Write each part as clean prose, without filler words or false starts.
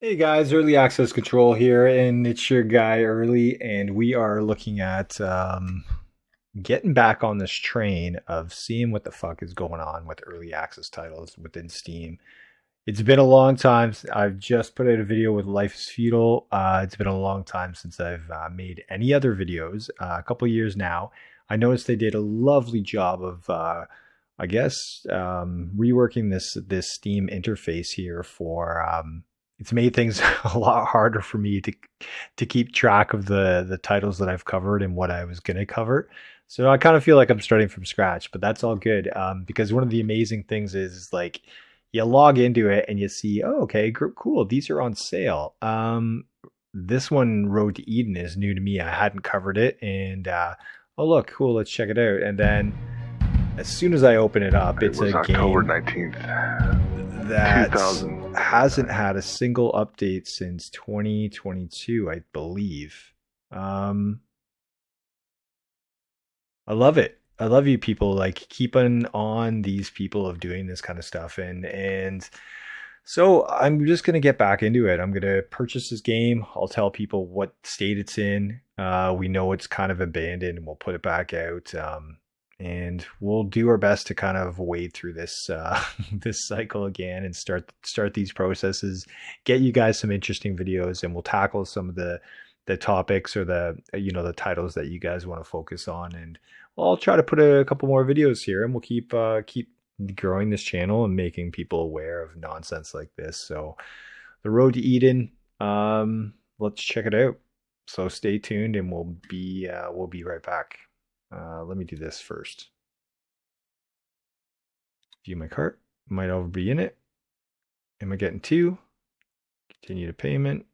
Hey guys, Early Access Control here, and it's your guy Early, and we are looking at getting back on this train of seeing what the fuck is going on with early access titles within Steam. It's been a long time. I've just put out a video with Life is Feudal. It's been a long time since I've made any other videos. A couple years now. I noticed they did a lovely job of, I guess, reworking this Steam interface here for. It's made things a lot harder for me to keep track of the titles that I've covered and what I was gonna cover. So I kind of feel like I'm starting from scratch, but that's all good because one of the amazing things is like you log into it and you see, oh, okay, cool, these are on sale. This one, Road to Eden, is new to me. I hadn't covered it, and oh look, cool, let's check it out. And then as soon as I open it up, It it's was a October game 19th, that 2000. hasn't had a single update since 2022, I believe. Um, I love it. I love you people like keeping on these people of doing this kind of stuff and so I'm just gonna get back into it. I'm gonna purchase this game. I'll tell people what state it's in. We know it's kind of abandoned, and we'll put it back out. And we'll do our best to kind of wade through this this cycle again and start these processes. Get you guys some interesting videos, and we'll tackle some of the topics or the titles that you guys want to focus on. And I'll try to put a couple more videos here, and we'll keep growing this channel and making people aware of nonsense like this. So the Road to Eden, let's check it out. So stay tuned, and we'll be right back. Let me do this first. View my cart. Might already be in it. Am I getting two? Continue to payment.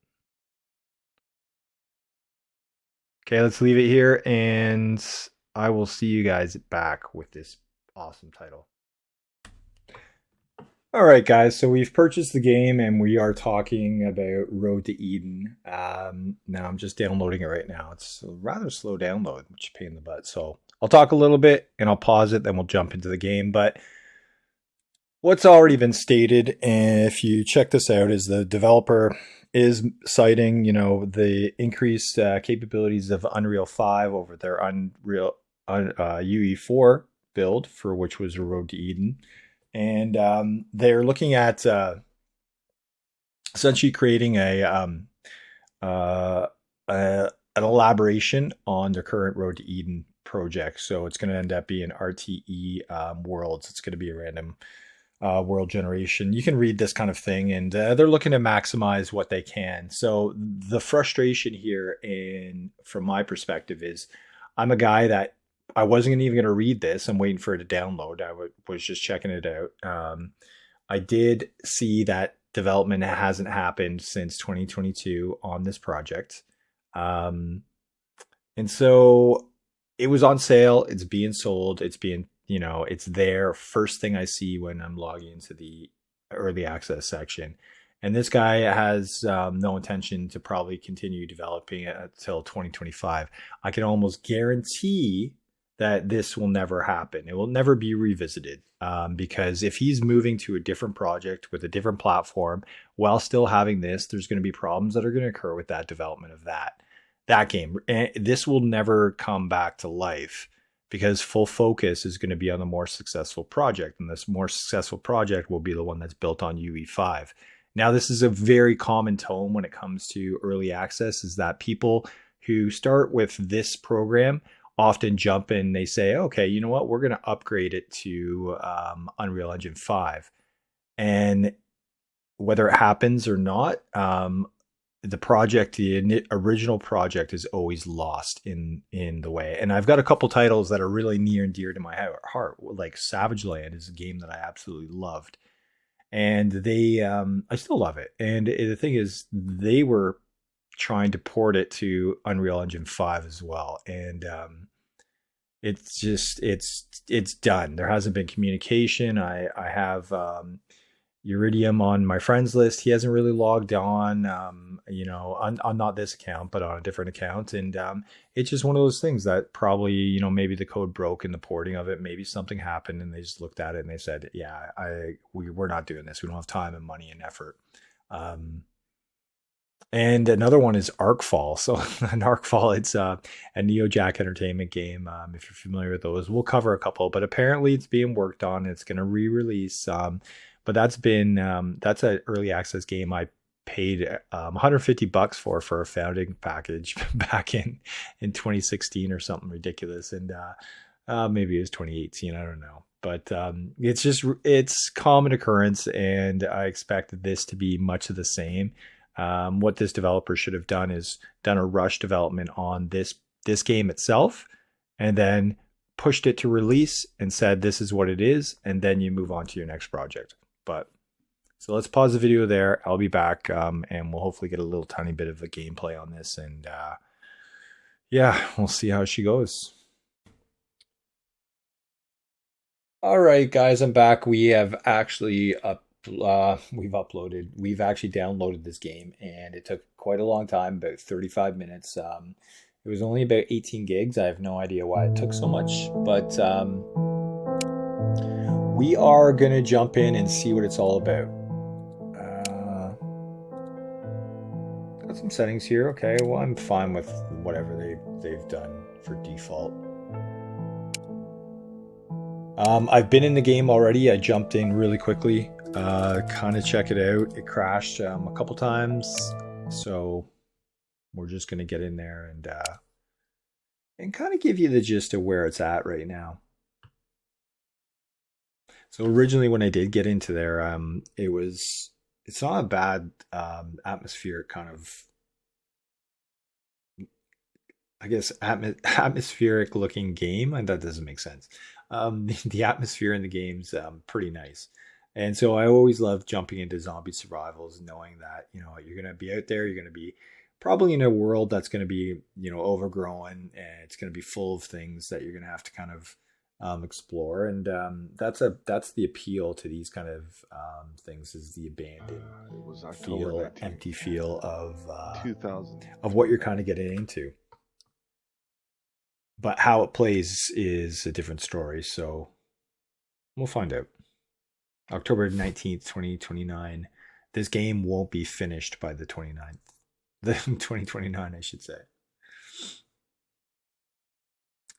Okay, let's leave it here, and I will see you guys back with this awesome title. All right, guys. So we've purchased the game, and we are talking about Road to Eden. Now I'm just downloading it right now. It's a rather slow download, which is a pain in the butt. So I'll talk a little bit, and I'll pause it, then we'll jump into the game. But what's already been stated, and if you check this out, is the developer is citing, the increased capabilities of Unreal 5 over their Unreal UE4 build, for which was a Road to Eden. And they're looking at essentially creating an elaboration on their current Road to Eden project. So it's going to end up being RTE worlds. It's going to be a random world generation. You can read this kind of thing, and they're looking to maximize what they can. So the frustration here, from my perspective, is I'm a guy that I wasn't even going to read this. I'm waiting for it to download. Was just checking it out. I did see that development hasn't happened since 2022 on this project. And so it was on sale. It's being sold. It's being, it's there. First thing I see when I'm logging into the early access section. And this guy has no intention to probably continue developing it until 2025. I can almost guarantee that this will never happen. It will never be revisited because if he's moving to a different project with a different platform while still having this, there's going to be problems that are going to occur with that development of that game. And this will never come back to life because full focus is going to be on the more successful project, and this more successful project will be the one that's built on UE5. Now, this is a very common tone when it comes to early access, is that people who start with this program often jump in. They say, okay, you know what, we're going to upgrade it to Unreal Engine 5. And whether it happens or not, the original project is always lost in the way. And I've got a couple titles that are really near and dear to my heart. Like Savage Land is a game that I absolutely loved. And I still love it. And the thing is, they were trying to port it to Unreal Engine 5 as well. And it's done. There hasn't been communication. I have Iridium on my friends list. He hasn't really logged on, on not this account, but on a different account. And it's just one of those things that probably, maybe the code broke in the porting of it. Maybe something happened and they just looked at it and they said, yeah, we're not doing this. We don't have time and money and effort. And another one is Arkfall. So an Arkfall, it's a Neo Jack Entertainment game. If you're familiar with those, we'll cover a couple. But apparently, it's being worked on. It's going to re-release. But that's an early access game. I paid $150 for a founding package back in 2016 or something ridiculous, and maybe it was 2018. I don't know. But it's common occurrence, and I expected this to be much of the same. What this developer should have done is done a rush development on this game itself, and then pushed it to release and said this is what it is, and then you move on to your next project. But so let's pause the video there. I'll be back, and we'll hopefully get a little tiny bit of a gameplay on this, and yeah, we'll see how she goes. All right, guys, I'm back. We have actually we've actually downloaded this game, and it took quite a long time, about 35 minutes. It was only about 18 gigs. I have no idea why it took so much, but we are gonna jump in and see what it's all about. Got some settings here. Okay, well, I'm fine with whatever they've done for default. I've been in the game already. I jumped in really quickly, kind of check it out. It crashed a couple times, so we're just gonna get in there and kind of give you the gist of where it's at right now. So originally, when I did get into there, it's not a bad atmospheric kind of, I guess, atmospheric looking game, and that doesn't make sense. The atmosphere in the game's pretty nice. And so I always love jumping into zombie survivals, knowing that, you're going to be out there, you're going to be probably in a world that's going to be, overgrown, and it's going to be full of things that you're going to have to kind of explore. And that's the appeal to these kind of things, is the abandoned feel, empty feel of 2000, of what you're kind of getting into. But how it plays is a different story, so we'll find out. October 19th, 2029. This game won't be finished by the 29th. The 2029, I should say.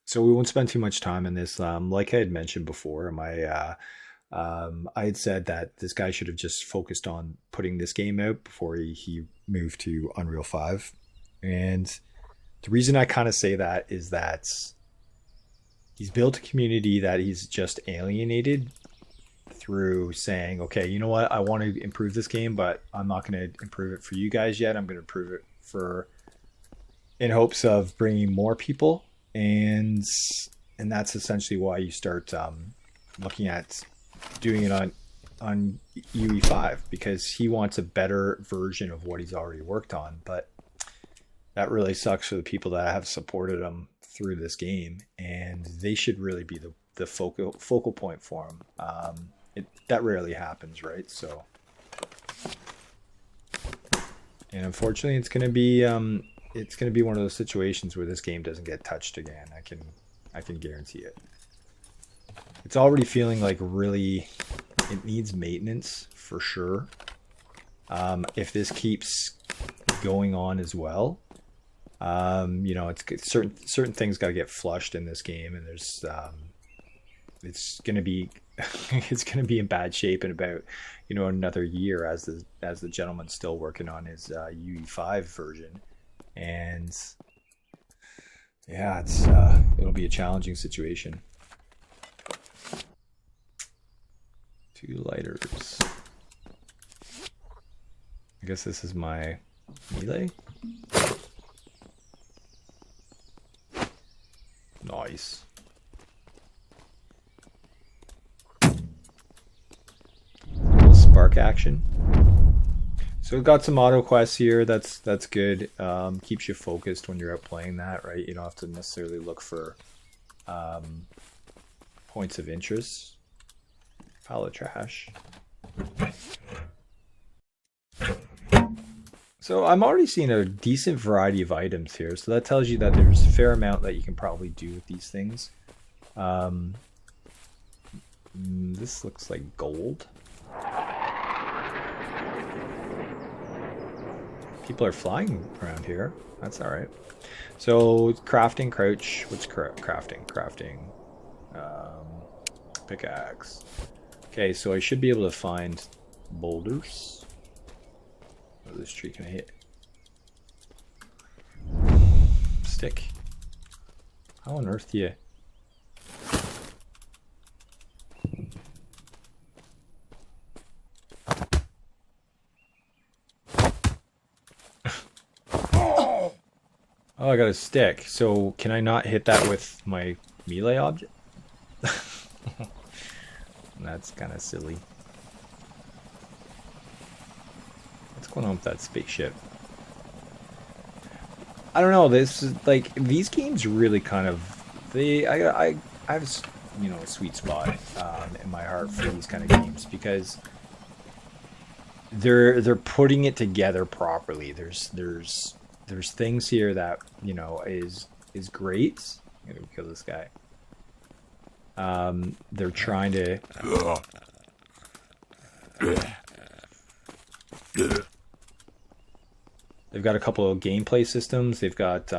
So we won't spend too much time on this. Like I had mentioned before, I had said that this guy should have just focused on putting this game out before he moved to Unreal 5. And the reason I kind of say that is that he's built a community that he's just alienated through saying, okay, you know what? I want to improve this game, but I'm not going to improve it for you guys yet. I'm going to improve it in hopes of bringing more people. And that's essentially why you start looking at doing it on UE5, because he wants a better version of what he's already worked on. But that really sucks for the people that have supported him through this game, and they should really be the focal point for him. That rarely happens, right? So, and unfortunately, it's going to be one of those situations where this game doesn't get touched again. I can guarantee it. It's already feeling like really it needs maintenance for sure. If this keeps going on as well, it's certain things got to get flushed in this game, and there's it's gonna be in bad shape in about another year, as the gentleman's still working on his UE5 version, and yeah, it'll be a challenging situation. 2 lighters. I guess this is my melee. Nice. Little spark action. So we've got some auto quests here. That's good. Keeps you focused when you're out playing that, right? You don't have to necessarily look for points of interest. Pile of trash. So I'm already seeing a decent variety of items here. So that tells you that there's a fair amount that you can probably do with these things. This looks like gold. People are flying around here. That's all right. So crafting, crouch. What's crafting? Crafting. Pickaxe. Okay, so I should be able to find boulders. Oh, this tree can I hit? Stick. How on earth do you... Oh, I got a stick. So can I not hit that with my melee object? That's kind of silly. What's going on with that spaceship? I don't know. This is like these games really kind of I have a sweet spot in my heart for these kind of games because they're putting it together properly. There's things here that is great. I'm gonna kill this guy. They're trying to. They've got a couple of gameplay systems. They've got,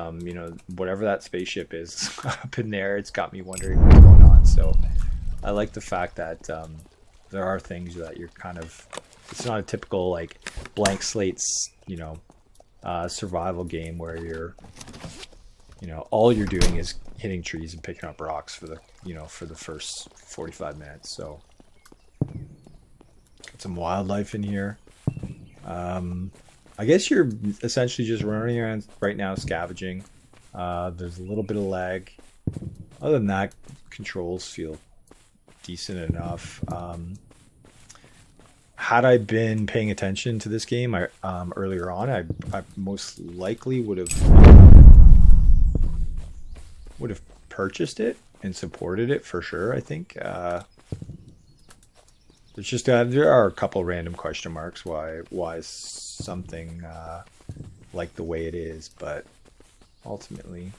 whatever that spaceship is up in there. It's got me wondering what's going on. So I like the fact that there are things that you're kind of. It's not a typical like blank slates, survival game where you're, all you're doing is hitting trees and picking up rocks for the, for the first 45 minutes. So got some wildlife in here. I guess you're essentially just running around right now scavenging. There's a little bit of lag. Other than that, controls feel decent enough. Had I been paying attention to this game earlier on, I most likely would have purchased it and supported it for sure. I think there's just there are a couple random question marks why something like the way it is, but ultimately,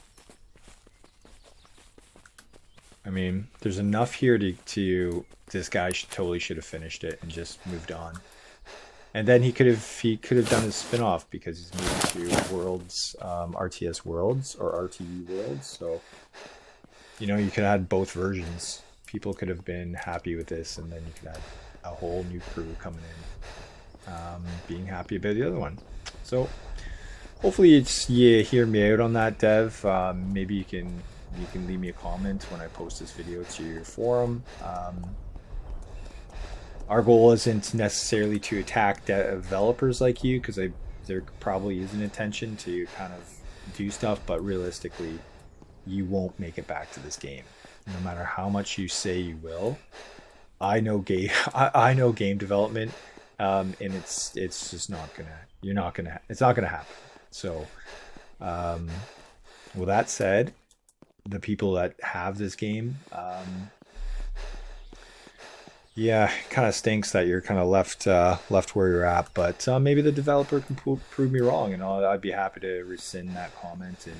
I mean, there's enough here to this guy totally should have finished it and just moved on. And then he could have done his spin-off because he's moving to Worlds, RTS Worlds or RTE Worlds. So, you could have had both versions. People could have been happy with this, and then you could have a whole new crew coming in, being happy about the other one. So, hopefully, you hear me out on that, Dev. Maybe you can leave me a comment when I post this video to your forum. Our goal isn't necessarily to attack developers like you, because there probably is an intention to kind of do stuff, but realistically, you won't make it back to this game, no matter how much you say you will. I know game development, and it's just not gonna. It's not gonna happen. So, with that said, the people that have this game, yeah, it kind of stinks that you're kind of left where you're at, but maybe the developer can prove me wrong, and I'd be happy to rescind that comment and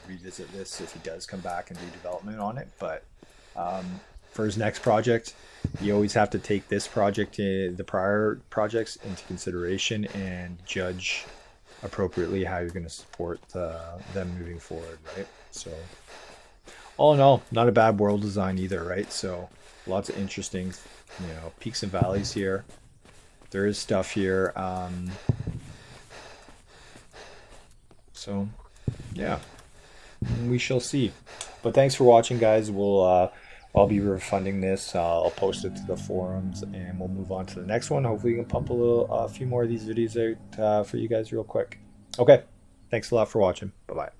revisit this if he does come back and do development on it. But for his next project, you always have to take this project, the prior projects, into consideration and judge appropriately how you're going to support them moving forward, right? So, all in all, not a bad world design either, right? So, lots of interesting, peaks and valleys here. There is stuff here. So, yeah, we shall see. But thanks for watching, guys. I'll be refunding this. I'll post it to the forums, and we'll move on to the next one. Hopefully, we can pump a few more of these videos out for you guys real quick. Okay, thanks a lot for watching. Bye-bye.